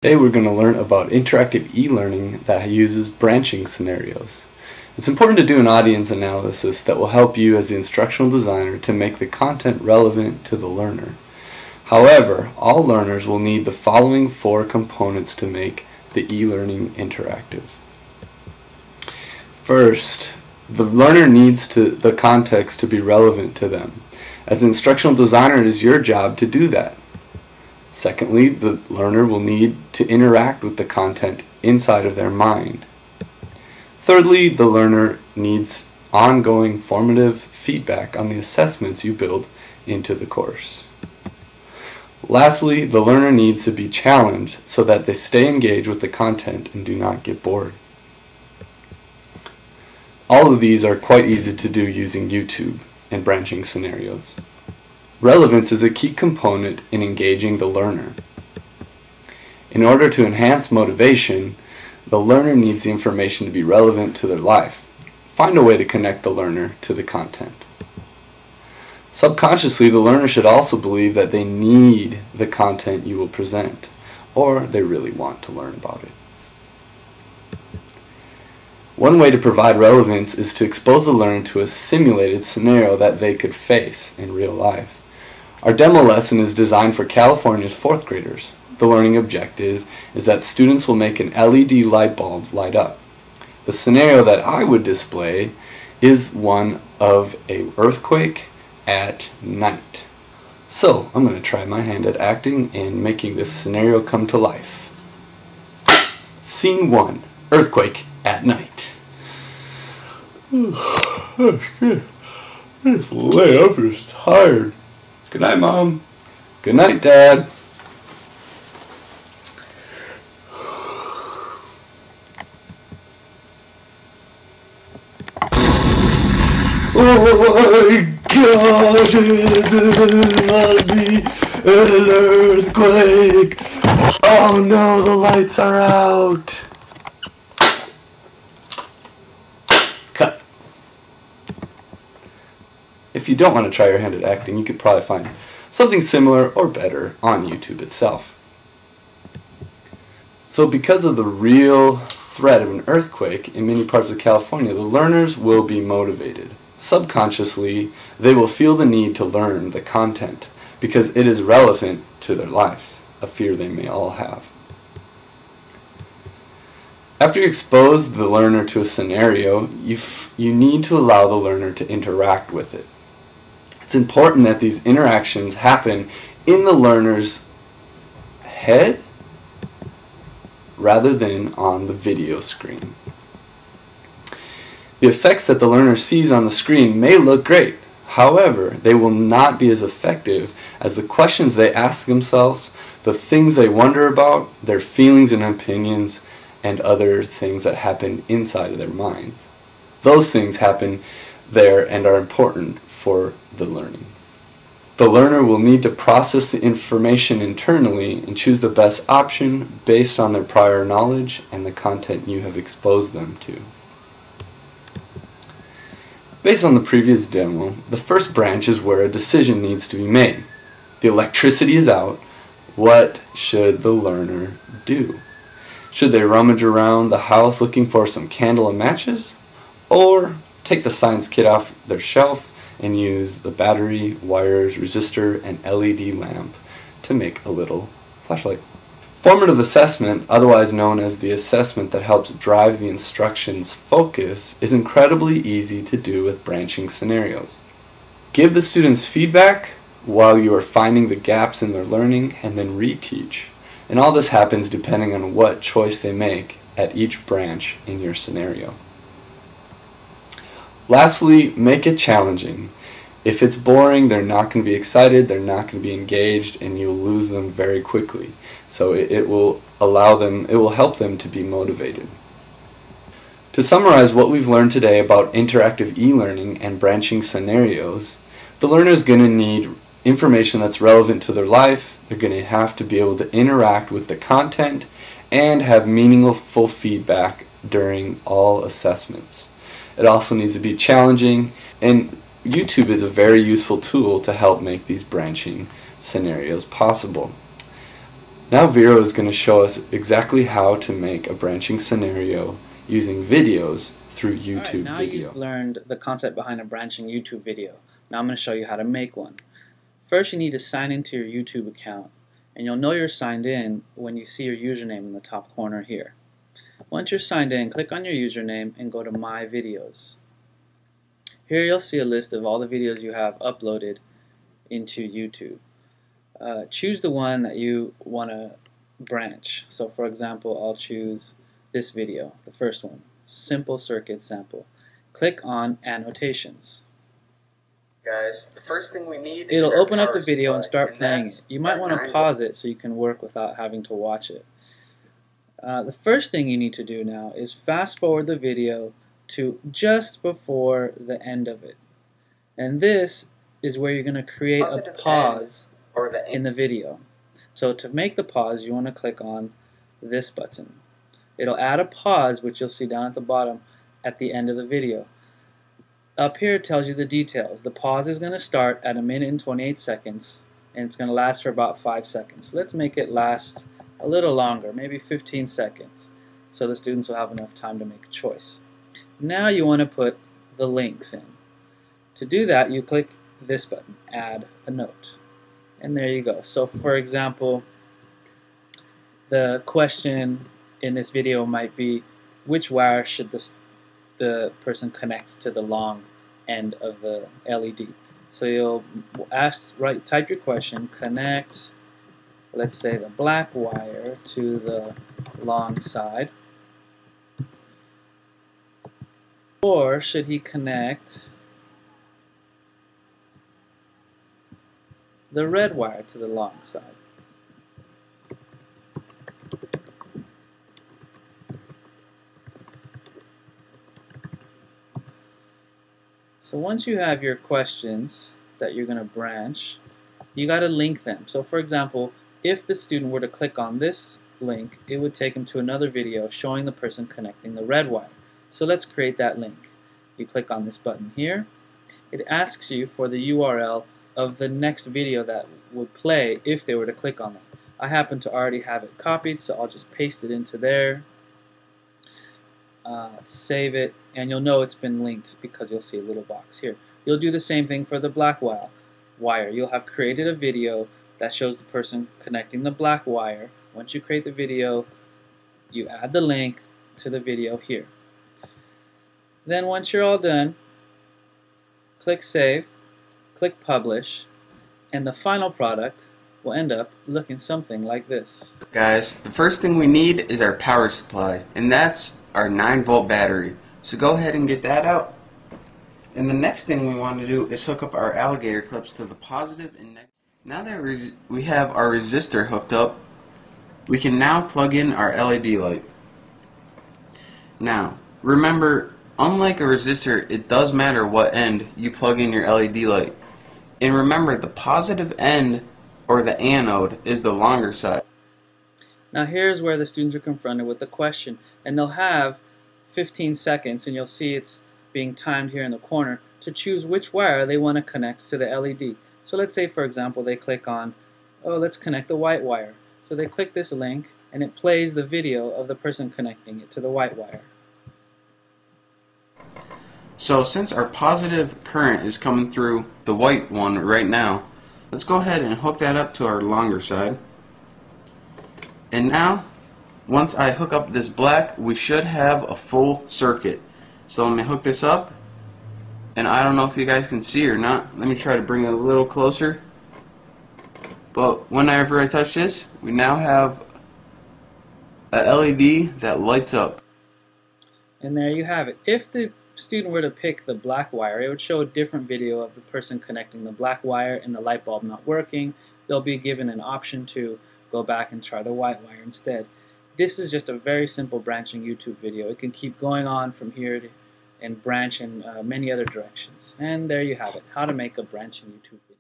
Today we're going to learn about interactive e-learning that uses branching scenarios. It's important to do an audience analysis that will help you as the instructional designer to make the content relevant to the learner. However, all learners will need the following 4 components to make the e-learning interactive. First, the learner needs the context to be relevant to them. As an instructional designer, it is your job to do that. Secondly, the learner will need to interact with the content inside of their mind. Thirdly, the learner needs ongoing formative feedback on the assessments you build into the course. Lastly, the learner needs to be challenged so that they stay engaged with the content and do not get bored. All of these are quite easy to do using YouTube and branching scenarios. Relevance is a key component in engaging the learner. In order to enhance motivation, the learner needs the information to be relevant to their life. Find a way to connect the learner to the content. Subconsciously, the learner should also believe that they need the content you will present, or they really want to learn about it. One way to provide relevance is to expose the learner to a simulated scenario that they could face in real life. Our demo lesson is designed for California's 4th graders. The learning objective is that students will make an LED light bulb light up. The scenario that I would display is one of an earthquake at night. So I'm going to try my hand at acting and making this scenario come to life. Scene 1, earthquake at night. This layup is tired. Good night, Mom. Good night, Dad. Oh my gosh, it must be an earthquake. Oh no, the lights are out. Cut. If you don't want to try your hand at acting, you could probably find something similar or better on YouTube itself. So because of the real threat of an earthquake in many parts of California, the learners will be motivated. Subconsciously, they will feel the need to learn the content because it is relevant to their lives, a fear they may all have. After you expose the learner to a scenario, you need to allow the learner to interact with it. It's important that these interactions happen in the learner's head rather than on the video screen. The effects that the learner sees on the screen may look great. However, they will not be as effective as the questions they ask themselves, the things they wonder about, their feelings and opinions, and other things that happen inside of their minds. Those things happen there and are important for the learning. The learner will need to process the information internally and choose the best option based on their prior knowledge and the content you have exposed them to. Based on the previous demo, the first branch is where a decision needs to be made. The electricity is out. What should the learner do? Should they rummage around the house looking for some candle and matches? Or take the science kit off their shelf and use the battery, wires, resistor, and LED lamp to make a little flashlight? Formative assessment, otherwise known as the assessment that helps drive the instruction's focus, is incredibly easy to do with branching scenarios. Give the students feedback while you are finding the gaps in their learning and then reteach. And all this happens depending on what choice they make at each branch in your scenario. Lastly, make it challenging. If it's boring, they're not going to be excited, they're not going to be engaged, and you'll lose them very quickly. So it will help them to be motivated. To summarize what we've learned today about interactive e-learning and branching scenarios, the learner is going to need information that's relevant to their life, they're going to have to be able to interact with the content, and have meaningful feedback during all assessments. It also needs to be challenging, and YouTube is a very useful tool to help make these branching scenarios possible. Now Vero is going to show us exactly how to make a branching scenario using videos through YouTube now video. You've learned the concept behind a branching YouTube video. Now I'm going to show you how to make one. First, you need to sign into your YouTube account, and you'll know you're signed in when you see your username in the top corner here. Once you're signed in, click on your username and go to My Videos. Here you'll see a list of all the videos you have uploaded into YouTube. Choose the one that you want to branch. So for example, I'll choose this video, the first one, Simple Circuit Sample. Click on Annotations. Guys, the first thing we need It'll is our open up the power video supply, and start playing it. You might our want to 9 pause it so you can work without having to watch it. The first thing you need to do now is fast forward the video to just before the end of it. And this is where you're going to create a Positive pause or the in the video. So to make the pause, you want to click on this button. It'll add a pause, which you'll see down at the bottom at the end of the video. Up here it tells you the details. The pause is going to start at 1 minute and 28 seconds, and it's going to last for about 5 seconds. Let's make it last a little longer, maybe 15 seconds, so the students will have enough time to make a choice. Now you want to put the links in. To do that, you click this button, Add a Note. And there you go. So for example, the question in this video might be, which wire should the person connects to the long end of the LED? So you'll type your question, connect, let's say, the black wire to the long side. Or should he connect the red wire to the long side? So once you have your questions that you're going to branch, you got to link them. So for example, if the student were to click on this link, it would take him to another video showing the person connecting the red wire. So let's create that link. You click on this button here. It asks you for the URL of the next video that would play if they were to click on that. I happen to already have it copied, so I'll just paste it into there, save it, and you'll know it's been linked because you'll see a little box here. You'll do the same thing for the black wire. You'll have created a video that shows the person connecting the black wire. Once you create the video, you add the link to the video here. Then once you're all done, click Save, click Publish, and the final product will end up looking something like this. Guys, the first thing we need is our power supply, and that's our 9-volt battery. So go ahead and get that out. And the next thing we want to do is hook up our alligator clips to the positive and negative. Now that we have our resistor hooked up, we can now plug in our LED light. Now, remember, unlike a resistor, it does matter what end you plug in your LED light. And remember, the positive end, or the anode, is the longer side. Now here's where the students are confronted with the question, and they'll have 15 seconds, and you'll see it's being timed here in the corner, to choose which wire they want to connect to the LED. So let's say, for example, they click on, oh, let's connect the white wire. So they click this link, and it plays the video of the person connecting it to the white wire. So since our positive current is coming through the white one right now, let's go ahead and hook that up to our longer side. And now, once I hook up this black, we should have a full circuit. So let me hook this up, and I don't know if you guys can see or not. Let me try to bring it a little closer. But whenever I touch this, we now have a LED that lights up. And there you have it. If the student were to pick the black wire, it would show a different video of the person connecting the black wire and the light bulb not working. They'll be given an option to go back and try the white wire instead. This is just a very simple branching YouTube video. It can keep going on from here and branch in many other directions. And there you have it, how to make a branching YouTube video.